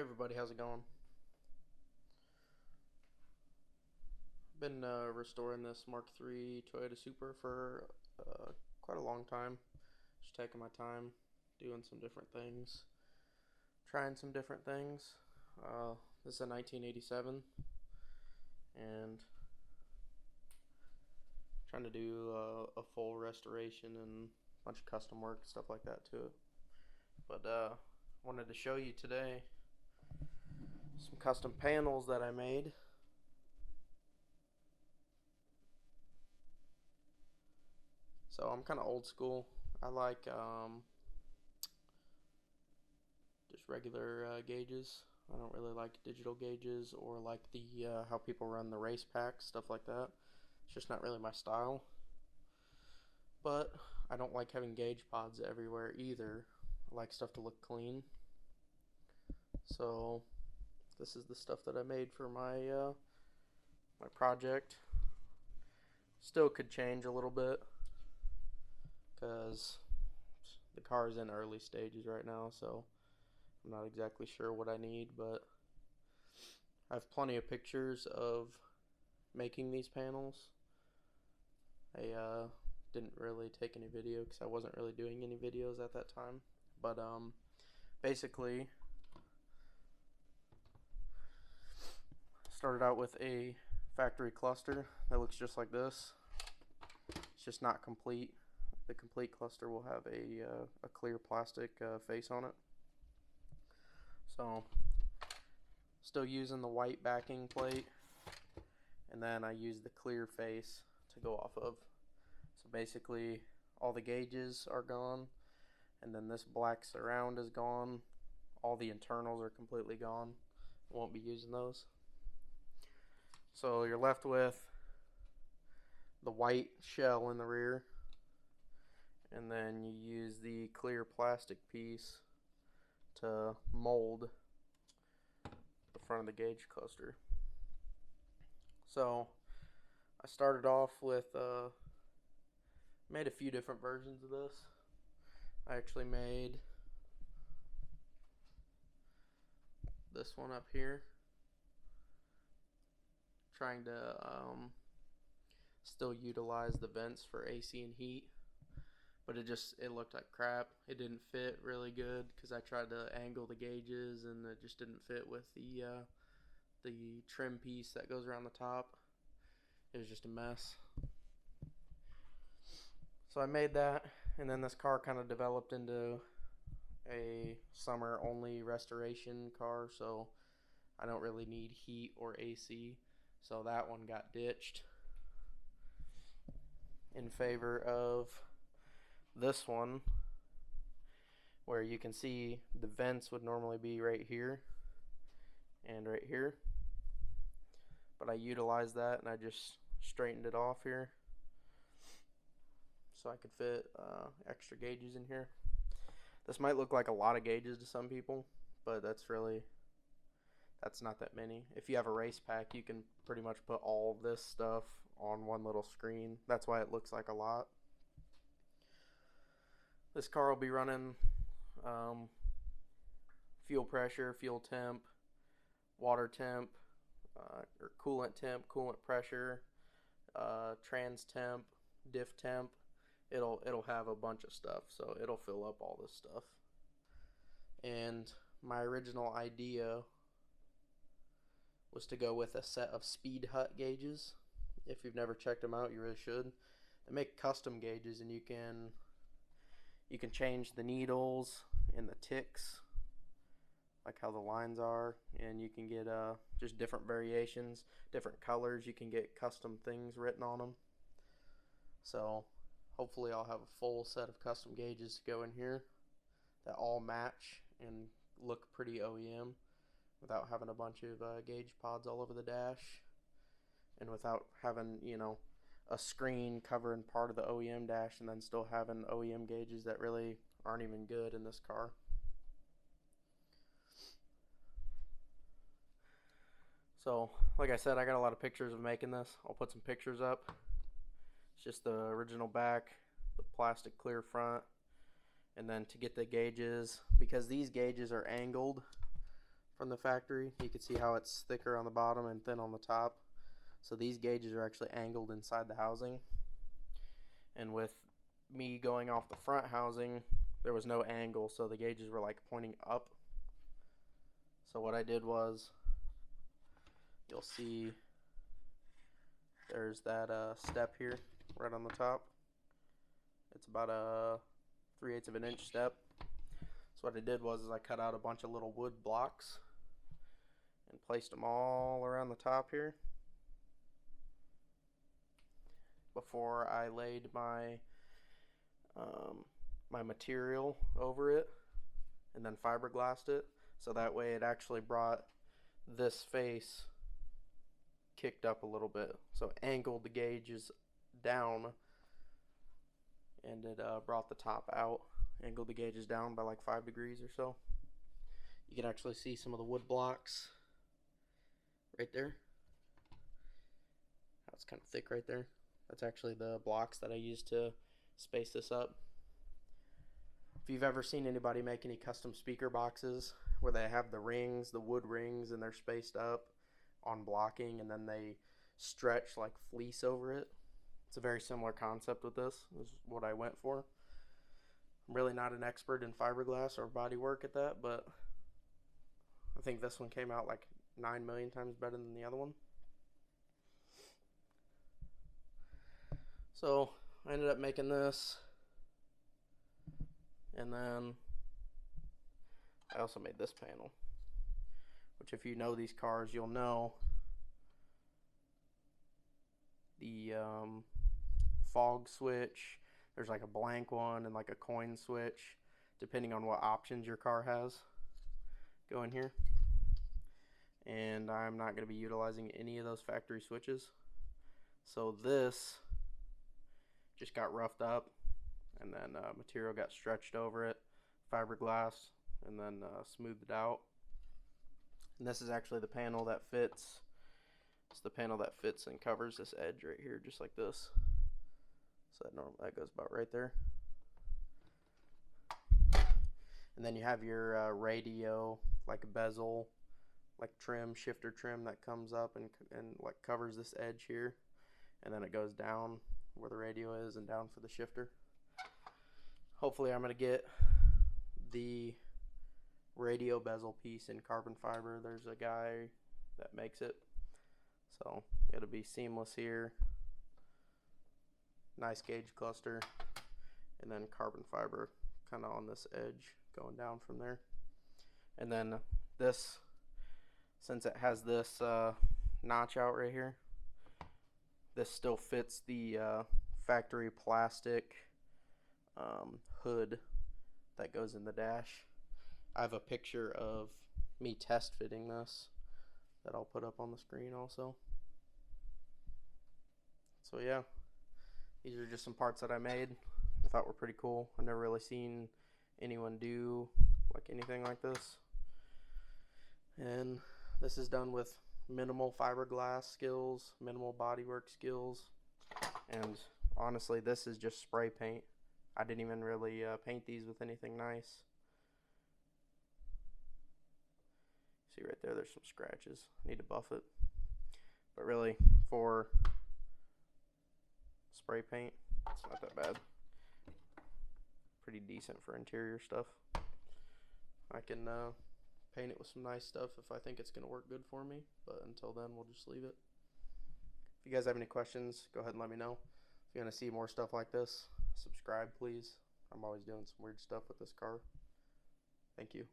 Hey everybody, how's it going? Been restoring this Mark III Toyota Supra for quite a long time. Just taking my time, doing some different things, trying some different things. This is a 1987, and trying to do a full restoration and a bunch of custom work, stuff like that to it. But wanted to show you today some custom panels that I made. So I'm kind of old school. I like just regular gauges. I don't really like digital gauges or like the how people run the race packs, stuff like that. It's just not really my style. But I don't like having gauge pods everywhere either. I like stuff to look clean. So this is the stuff that I made for my project. Still could change a little bit because the car is in early stages right now, so I'm not exactly sure what I need, but I have plenty of pictures of making these panels. I didn't really take any video because I wasn't really doing any videos at that time. But basically, started out with a factory cluster that looks just like this. It's just not complete. The complete cluster will have a clear plastic face on it. So, still using the white backing plate, and then I use the clear face to go off of. So basically, all the gauges are gone, and then this black surround is gone. All the internals are completely gone. I won't be using those. So you're left with the white shell in the rear, and then you use the clear plastic piece to mold the front of the gauge cluster. So I started off with made a few different versions of this. I actually made this one up here, trying to still utilize the vents for AC and heat, but it looked like crap. It didn't fit really good because I tried to angle the gauges and it just didn't fit with the trim piece that goes around the top. It was just a mess. So I made that, and then this car kind of developed into a summer only restoration car, so I don't really need heat or AC. So that one got ditched in favor of this one, where you can see the vents would normally be right here and right here, but I utilized that and I just straightened it off here so I could fit extra gauges in here. This might look like a lot of gauges to some people, but that's not that many. If you have a race pack, you can pretty much put all this stuff on one little screen. That's why it looks like a lot. This car will be running fuel pressure, fuel temp, water temp, or coolant temp, coolant pressure, trans temp, diff temp. It'll have a bunch of stuff, so it'll fill up all this stuff. And my original idea was to go with a set of Speed Hut gauges. If you've never checked them out, you really should. They make custom gauges, and you can change the needles and the ticks, like how the lines are, and you can get just different variations, different colors. You can get custom things written on them. So hopefully I'll have a full set of custom gauges to go in here that all match and look pretty OEM without having a bunch of gauge pods all over the dash, and without having, a screen covering part of the OEM dash and then still having OEM gauges that really aren't even good in this car. So, like I said, I got a lot of pictures of making this. I'll put some pictures up. It's just the original back, the plastic clear front, and then to get the gauges, because these gauges are angled from the factory. You can see how it's thicker on the bottom and thin on the top. So these gauges are actually angled inside the housing. And with me going off the front housing, there was no angle, so the gauges were like pointing up. So what I did was, you'll see there's that step here right on the top. It's about a 3/8 of an inch step. So what I did was I cut out a bunch of little wood blocks and placed them all around the top here before I laid my my material over it and then fiberglassed it, so that way it actually brought this face kicked up a little bit, so it angled the gauges down, and it brought the top out, angled the gauges down by like 5 degrees or so. You can actually see some of the wood blocks right there. That's kind of thick right there. That's actually the blocks that I used to space this up. If you've ever seen anybody make any custom speaker boxes where they have the rings, the wood rings, and they're spaced up on blocking, and then they stretch like fleece over it, it's a very similar concept with this. This is what I went for. I'm really not an expert in fiberglass or bodywork at that, but I think this one came out like 9 million times better than the other one. So I ended up making this, and then I also made this panel, which if you know these cars, you'll know the fog switch. There's like a blank one and like a coin switch, depending on what options your car has. Go in here, and I'm not going to be utilizing any of those factory switches. So this just got roughed up, and then material got stretched over it, fiberglass, and then smoothed it out. And this is actually the panel that fits. It's the panel that fits and covers this edge right here, just like this. So that goes about right there. And then you have your radio, like a bezel, like trim, shifter trim that comes up and like covers this edge here, and then it goes down where the radio is and down for the shifter. Hopefully I'm going to get the radio bezel piece in carbon fiber. There's a guy that makes it, so it'll be seamless here. Nice gauge cluster, and then carbon fiber kind of on this edge going down from there. And then this, since it has this notch out right here, this still fits the factory plastic hood that goes in the dash. I have a picture of me test fitting this that I'll put up on the screen also. So yeah, these are just some parts that I made. I thought were pretty cool. I've never really seen anyone do like anything like this. And this is done with minimal fiberglass skills, minimal bodywork skills, and honestly this is just spray paint. I didn't even really paint these with anything nice. See right there, there's some scratches. I need to buff it, but really for spray paint, it's not that bad. Pretty decent for interior stuff. I can paint it with some nice stuff if I think it's going to work good for me, but until then we'll just leave it. If you guys have any questions, go ahead and let me know. If you want to see more stuff like this, subscribe please. I'm always doing some weird stuff with this car. Thank you.